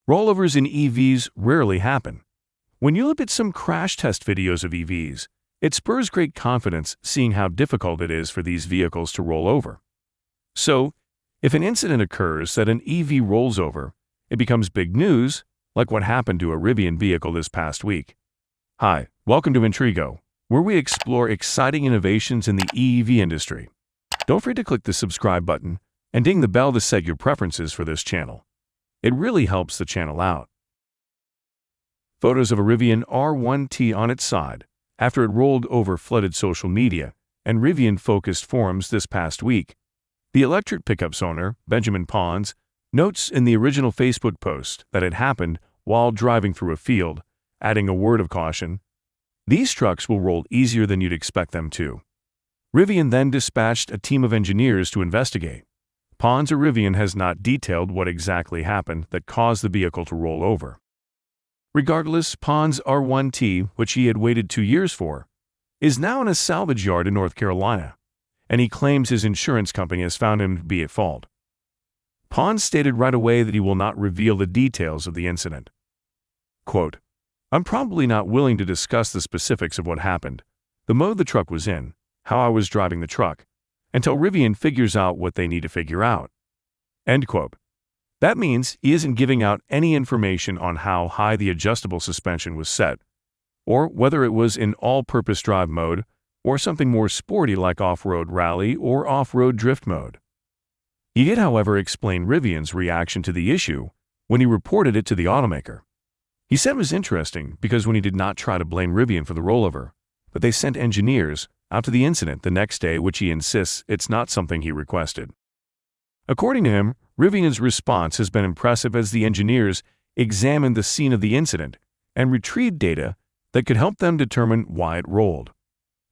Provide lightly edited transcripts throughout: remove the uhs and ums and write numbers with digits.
Rollovers in EVs rarely happen. When you look at some crash test videos of EVs, it spurs great confidence seeing how difficult it is for these vehicles to roll over. So, if an incident occurs that an EV rolls over, it becomes big news, like what happened to a Rivian vehicle this past week. Hi, welcome to Intrigo, where we explore exciting innovations in the EV industry. Don't forget to click the subscribe button and ding the bell to set your preferences for this channel. It really helps the channel out. Photos of a Rivian R1T on its side after it rolled over flooded social media and Rivian-focused forums this past week. The electric pickup's owner, Benjamin Pons, notes in the original Facebook post that it happened while driving through a field, adding a word of caution. These trucks will roll easier than you'd expect them to. Rivian then dispatched a team of engineers to investigate. Pons or Rivian has not detailed what exactly happened that caused the vehicle to roll over. Regardless, Pons' R1T, which he had waited 2 years for, is now in a salvage yard in North Carolina, and he claims his insurance company has found him to be at fault. Pons stated right away that he will not reveal the details of the incident. Quote, "I'm probably not willing to discuss the specifics of what happened, the mode the truck was in, how I was driving the truck, until Rivian figures out what they need to figure out." End quote. That means he isn't giving out any information on how high the adjustable suspension was set, or whether it was in all-purpose drive mode, or something more sporty like off-road rally or off-road drift mode. He did, however, explain Rivian's reaction to the issue when he reported it to the automaker. He said it was interesting because when he did not try to blame Rivian for the rollover, but they sent engineers out to the incident the next day, which he insists it's not something he requested. According to him, Rivian's response has been impressive as the engineers examined the scene of the incident and retrieved data that could help them determine why it rolled.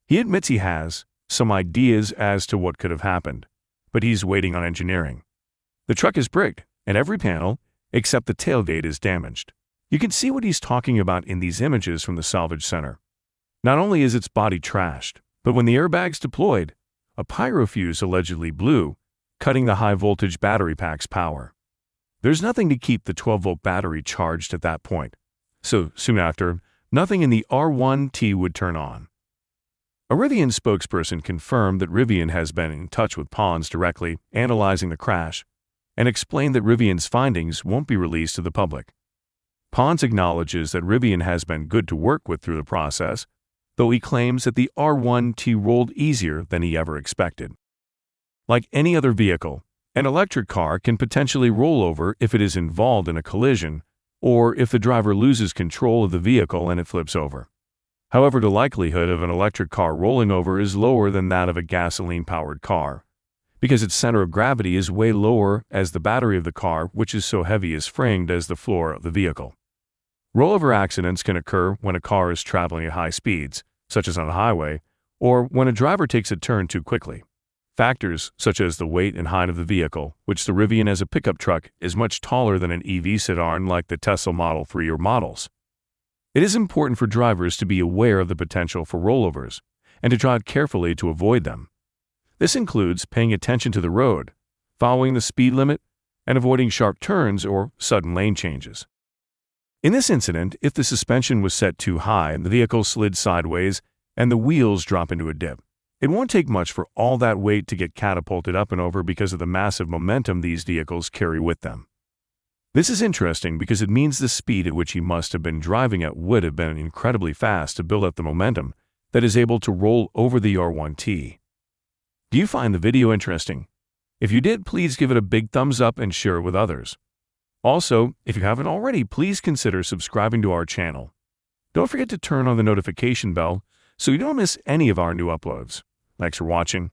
He admits he has some ideas as to what could have happened, but he's waiting on engineering. The truck is bricked, and every panel, except the tailgate, is damaged. You can see what he's talking about in these images from the salvage center. Not only is its body trashed, but when the airbags deployed, a pyrofuse allegedly blew, cutting the high-voltage battery pack's power. There's nothing to keep the 12-volt battery charged at that point, so soon after, nothing in the R1T would turn on. A Rivian spokesperson confirmed that Rivian has been in touch with Pons directly, analyzing the crash, and explained that Rivian's findings won't be released to the public. Pons acknowledges that Rivian has been good to work with through the process, though he claims that the R1T rolled easier than he ever expected. Like any other vehicle, an electric car can potentially roll over if it is involved in a collision or if the driver loses control of the vehicle and it flips over. However, the likelihood of an electric car rolling over is lower than that of a gasoline-powered car, because its center of gravity is way lower as the battery of the car, which is so heavy, is framed as the floor of the vehicle. Rollover accidents can occur when a car is traveling at high speeds, such as on a highway, or when a driver takes a turn too quickly. Factors such as the weight and height of the vehicle, which the Rivian as a pickup truck is much taller than an EV sedan like the Tesla Model 3 or models. It is important for drivers to be aware of the potential for rollovers and to drive carefully to avoid them. This includes paying attention to the road, following the speed limit, and avoiding sharp turns or sudden lane changes. In this incident, if the suspension was set too high and the vehicle slid sideways and the wheels drop into a dip, it won't take much for all that weight to get catapulted up and over because of the massive momentum these vehicles carry with them. This is interesting because it means the speed at which he must have been driving at would have been incredibly fast to build up the momentum that is able to roll over the R1T. Do you find the video interesting? If you did, please give it a big thumbs up and share it with others. Also, if you haven't already, please consider subscribing to our channel. Don't forget to turn on the notification bell so you don't miss any of our new uploads. Thanks for watching.